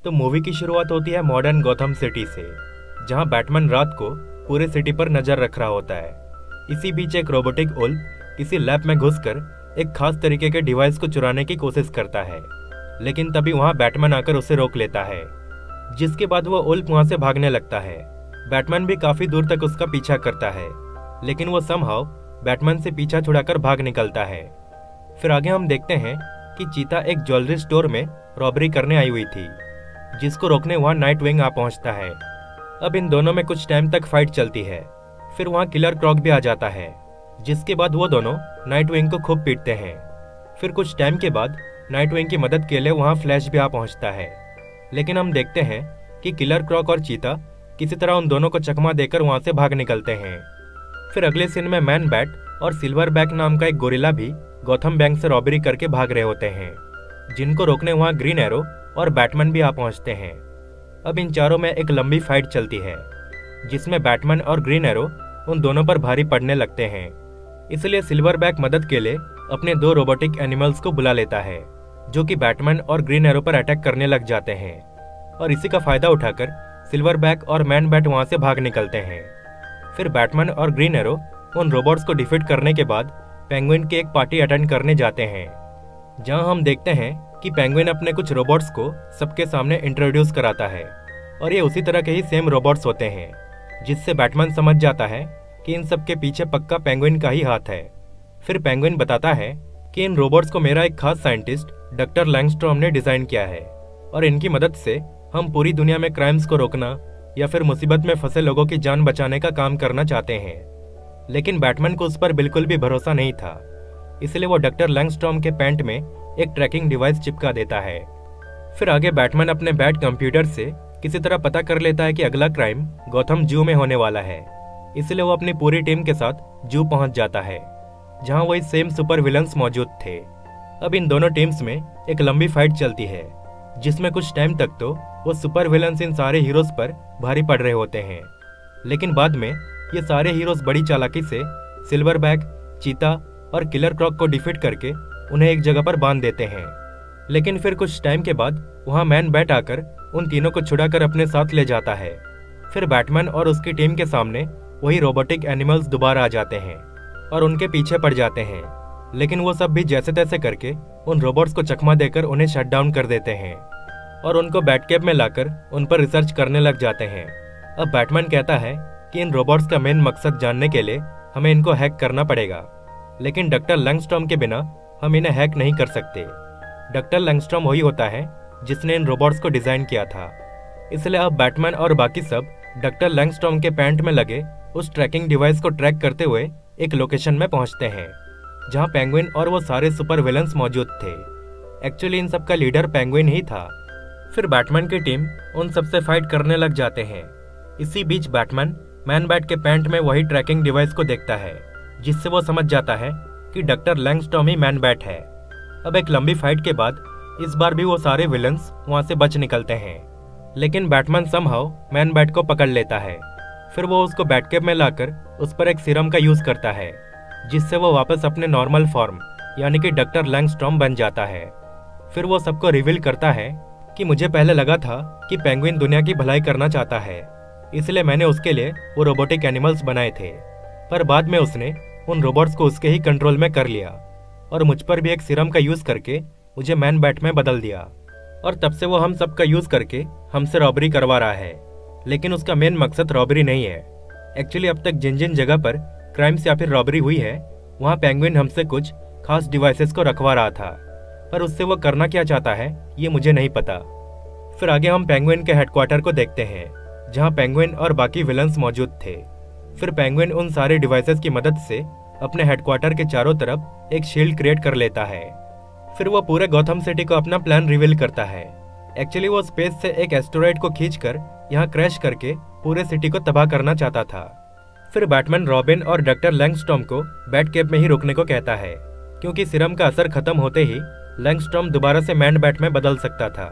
तो मूवी की शुरुआत होती है मॉडर्न गॉथम सिटी से, जहां बैटमैन रात को पूरे सिटी पर नजर रख रहा होता है। इसी बीच एक रोबोटिक वुल्फ किसी लैब में घुसकर एक खास तरीके के डिवाइस को चुराने की कोशिश करता है, लेकिन तभी वहां बैटमैन आकर उसे रोक लेता है, जिसके बाद वो वुल्फ वहां से भागने लगता है। बैटमैन भी काफी दूर तक उसका पीछा करता है, लेकिन वो समहाउ बैटमैन से पीछा छुड़ाकर भाग निकलता है। फिर आगे हम देखते हैं कि चीता एक ज्वेलरी स्टोर में रॉबरी करने आई हुई थी, जिसको रोकने वहां नाइटविंग आ पहुंचता है। अब इन दोनों में कुछ टाइम तक फाइट चलती है। फिर वहां किलर क्रॉक भी आ जाता है, जिसके बाद वो दोनों नाइटविंग को खूब पीटते हैं। फिर कुछ टाइम के बाद नाइटविंग की मदद के लिए वहां फ्लैश भी आ पहुंचता है, लेकिन हम देखते हैं कि किलर क्रॉक और चीता किसी तरह उन दोनों को चकमा देकर वहां से भाग निकलते हैं। फिर अगले सीन में मैन बैट और सिल्वर बैक नाम का एक गोरिल्ला भी गॉथम बैंक से रॉबरी करके भाग रहे होते हैं, जिनको रोकने वहां ग्रीन एरो और बैटमैन भी आ पहुंचते हैं। अब इन चारों में एक लंबी फाइट चलती है, जिसमें बैटमैन और ग्रीन एरो उन दोनों पर भारी पड़ने लगते हैं। इसलिए सिल्वर बैक मदद के लिए अपने 2 रोबोटिक एनिमल्स को बुला लेता है, जो कि बैटमैन और ग्रीन एरो पर अटैक करने लग जाते हैं। और इसी का फायदा उठाकर सिल्वर बैक और मैन बैट वहां से भाग निकलते हैं। फिर बैटमैन और ग्रीन एरो उन रोबोट्स को डिफीट करने के बाद पेंगुइन की एक पार्टी अटेंड करने जाते हैं, जहां हम देखते हैं कि पेंगुइन अपने कुछ रोबोट्स को सबके सामने इंट्रोड्यूस कराता है, और ये उसी तरह के ही सेम रोबोट्स होते हैं, जिससे बैटमैन समझ जाता है कि इन सब के पीछे पक्का पेंगुइन का ही हाथ है। फिर पेंगुइन बताता है कि इन रोबोट्स को मेरा एक खास साइंटिस्ट डॉक्टर लैंगस्ट्रॉम ने डिजाइन किया है, और इनकी मदद से हम पूरी दुनिया में क्राइम्स को रोकना या फिर मुसीबत में फंसे लोगों की जान बचाने का काम करना चाहते हैं। लेकिन बैटमैन को उस पर बिल्कुल भी भरोसा नहीं था, इसलिए वो डॉक्टर लैंगस्ट्रॉम के पैंट में एक ट्रैकिंग डिवाइस चिपका देता है। फिर आगे बैटमैन अपने बैट कंप्यूटर से किसी तरह पता कर लेता है कि अगला क्राइम गॉथम जू में होने वाला है, इसलिए वो अपनी पूरी टीम के साथ जू पहुंच जाता है, जहां वही सेम सुपर विलन्स मौजूद थे। अब इन दोनों टीम्स में एक लंबी फाइट चलती है, जिसमें कुछ टाइम तक तो वो सुपर विलन्स इन सारे हीरोज पर भारी पड़ रहे होते हैं, लेकिन बाद में ये सारे हीरोज बड़ी चालाकी से सिल्वर बैक, चीता और किलर क्रॉक को डिफीट करके उन्हें एक जगह पर बांध देते हैं। लेकिन फिर कुछ टाइम के बाद वहां मैन बैट आकर उन तीनों को छुड़ाकर अपने साथ ले जाता है। फिर बैटमैन और उसकी टीम के सामने वही रोबोटिक एनिमल्स दोबारा आ जाते हैं और उनके पीछे पड़ जाते हैं, लेकिन वो सब भी जैसे तैसे करके उन रोबोट्स को चकमा देकर उन्हें शट डाउन कर देते हैं और उनको बैटकैब में लाकर उन पर रिसर्च करने लग जाते हैं। अब बैटमैन कहता है कि इन रोबोट्स का मेन मकसद जानने के लिए हमें इनको हैक करना पड़ेगा, लेकिन डॉक्टर लैंगस्ट्रॉम के बिना हम इन्हें हैक नहीं कर सकते। डॉक्टर लैंगस्ट्रॉम वही होता है जिसने इन रोबोट्स को डिजाइन किया था। इसलिए अब बैटमैन और बाकी सब डॉक्टर लैंगस्ट्रॉम के पैंट में लगे उस ट्रैकिंग डिवाइस को ट्रैक करते हुए एक लोकेशन में पहुंचते हैं, जहां पेंगुइन और वो सारे सुपर विलन्स मौजूद थे। एक्चुअली इन सब का लीडर पेंगुइन ही था। फिर बैटमैन की टीम उन सबसे फाइट करने लग जाते हैं। इसी बीच बैटमैन मैन बैट के पैंट में वही ट्रैकिंग डिवाइस को देखता है, जिससे वो समझ जाता है कि डॉक्टर लैंगस्ट्रॉम ही मैन बैट है। अब एक लंबी फाइट के बाद इस बार भी वो सारे विलन्स वहां से बच निकलते हैं, लेकिन बैटमैन समहाउ मैन बैट को पकड़ लेता है। फिर वो उसको बैटकैब में लाकर उस पर एक सीरम का यूज करता है, जिससे वो वापस अपने नॉर्मल फॉर्म यानी कि डॉक्टर लैंगस्ट्रॉम बन जाता है। फिर वो सबको रिवील करता है कि मुझे पहले लगा था कि पेंगुइन दुनिया की भलाई करना चाहता है, इसलिए मैंने उसके लिए वो रोबोटिक एनिमल्स बनाए थे, पर बाद में उसने उन रोबोट्स को उसके ही कंट्रोल में कर लिया और मुझ पर भी एक सीरम का यूज करके मुझे मैन बैट में बदल दिया, और तब से वो हम सब का यूज करके हमसे रॉबरी करवा रहा है। लेकिन उसका मेन मकसद रॉबरी नहीं है। एक्चुअली अब तक जिन जिन जगह पर क्राइम्स या फिर रॉबरी हुई है, वहाँ पेंगुइन हमसे कुछ खास डिवाइसेस को रखवा रहा था, पर उससे वो करना क्या चाहता है ये मुझे नहीं पता। फिर आगे हम पेंगुइन के हेडक्वार्टर को देखते हैं, जहाँ पेंगुइन और बाकी विलन्स मौजूद थे। फिर पेंगुइन उन सारे डिवाइसेस की मदद से अपने हेडक्वार्टर के चारों तरफ एक शील्ड क्रिएट कर लेता है। फिर वो पूरे गॉथम सिटी को अपना प्लान रिवील करता है। एक्चुअली वो स्पेस से एक एस्टेरॉयड को खींचकर यहाँ क्रैश करके पूरे सिटी को तबाह करना चाहता था। फिर बैटमैन रॉबिन और डॉक्टर लैंगस्ट्रॉम को बैटकैब में ही रुकने को कहता है, क्योंकि सीरम का असर खत्म होते ही लैंगस्ट्रॉम दोबारा से मैन बैट में बदल सकता था।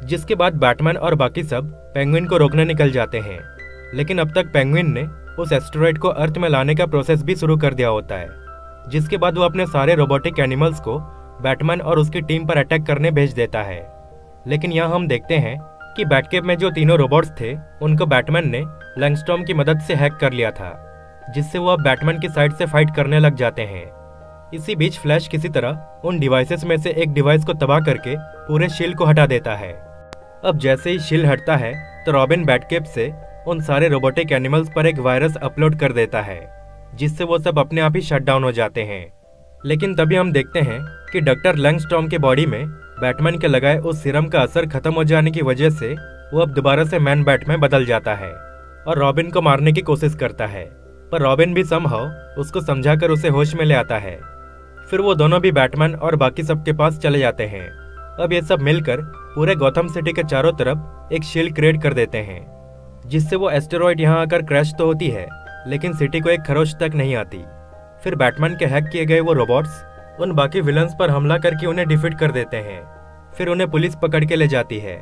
जिसके बाद बैटमैन और बाकी सब पेंगुइन को रोकने निकल जाते हैं, लेकिन अब तक पेंगुइन ने उस एस्टेरॉयड को अर्थ में लाने का प्रोसेस भी शुरू कर दिया होता है। जिसके बाद वो अपने सारे रोबोटिक एनिमल्स को बैटमैन और उसकी टीम पर अटैक करने भेज देता है। लेकिन यहाँ हम देखते हैं कि बैटकेप में जो तीनों रोबोट्स थे उनको बैटमैन ने लैंगस्टॉर्म की मदद से हैक कर लिया था, जिससे वो अब बैटमैन की साइड से फाइट करने लग जाते हैं। इसी बीच फ्लैश किसी तरह उन डिवाइसेस में से एक डिवाइस को तबाह करके पूरे शील्ड को हटा देता है। अब जैसे ही शील्ड हटता है तो रॉबिन बैटकेप से उन सारे रोबोटिक एनिमल्स पर एक वायरस अपलोड कर देता है, जिससे वो सब अपने आप ही शट डाउन हो जाते हैं। लेकिन तभी हम देखते हैं कि डॉक्टर लैंगस्टॉर्म के बॉडी में बैटमैन के लगाए उस सीरम का असर खत्म हो जाने की वजह से वो अब दोबारा से मैन बैट में बदल जाता है और रॉबिन को मारने की कोशिश करता है, पर रॉबिन भी समहाउ उसको समझाकर उसे होश में ले आता है। फिर वो दोनों भी बैटमैन और बाकी सबके पास चले जाते हैं। अब ये सब मिलकर पूरे गॉथम सिटी के चारों तरफ एक शील्ड क्रिएट कर देते हैं, जिससे वो एस्टेरॉइड यहाँ आकर क्रैश तो होती है, लेकिन सिटी को एक खरोच तक नहीं आती। फिर बैटमैन के हैक किए गए वो रोबोट्स उन बाकी विलन्स पर हमला करके उन्हें डिफीट कर देते हैं। फिर उन्हें पुलिस पकड़ के ले जाती है,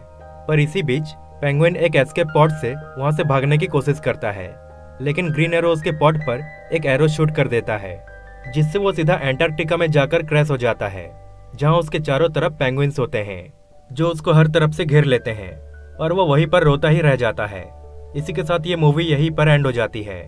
पर इसी बीच पेंगुइन एक एस्केप पॉड से वहां से भागने की कोशिश करता है, लेकिन ग्रीन एरो उसके पॉड पर एक एरो शूट कर देता है, जिससे वो सीधा एंटार्क्टिका में जाकर क्रैश हो जाता है, जहां उसके चारों तरफ पेंगुइन्स होते हैं जो उसको हर तरफ से घेर लेते हैं और वो वहीं पर रोता ही रह जाता है। इसी के साथ ये मूवी यहीं पर एंड हो जाती है।